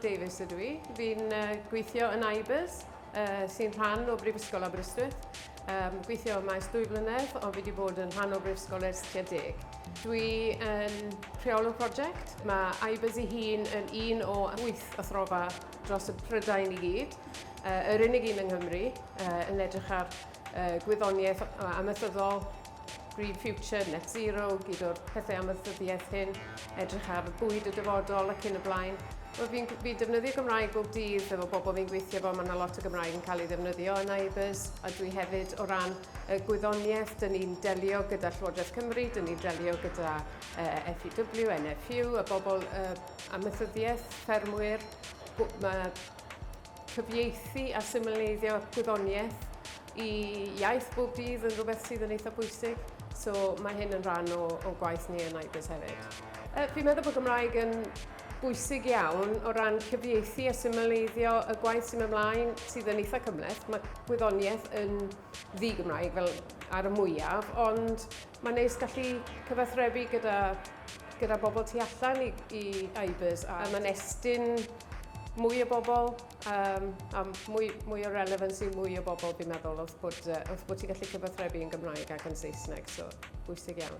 Davies ydw i. Fi'n gweithio yn IBERS, sy'n rhan o Prifysgol Aberystwyth. Gweithio ym maes 2 blynedd, ond fi wedi bod yn rhan o Prifysgol ers tua 10. Dwi yn Rheolwr Prosiect. Mae IBERS ei hun yn un o 8 athrofa dros y Prydain i gyd. Yr unig un yng Nghymru yn edrych ar gwyddoniaeth amaethyddol, Green Future, Net Zero, gyd o'r pethau amaethyddiaeth hyn, edrych ar bwyd y dyfodol ac yn y blaen. Fi'n defnyddio Gymraeg bob dydd efo bobl fi'n gweithio efo, mae yna lot o Gymraeg yn cael ei ddefnyddio yn IBERS, a dwi hefyd o ran gwyddoniaeth, dyn ni'n delio gyda Llywodraeth Cymru, dyn ni'n delio gyda FEW, NFU, y bobl amaethyddiaeth, ffermwyr, mae cyfieithu a symleiddio gwyddoniaeth i iaith bob dydd yn rhywbeth sydd yn eitha bwysig. So mae hyn yn rhan o gwaith ni yn IBERS hefyd. Fi'n meddwl bod Gymraeg yn bwysig iawn o ran cyfieithu a symleiddio y gwaith sy'n ymlaen sydd yn eitha cymhleth. Mae gwyddoniaeth yn ddi-Gymraeg fel ar y mwyaf, ond mae'n neis gallu cyfathrebu gyda bobl tu allan i IBERS, a mae'n estyn mwy o bobl, a mwy o relevancy, mwy o bobl fi'n meddwl wrth bod ti'n gallu cyfathrebu yn Gymraeg ac yn Saesneg, so bwysig iawn.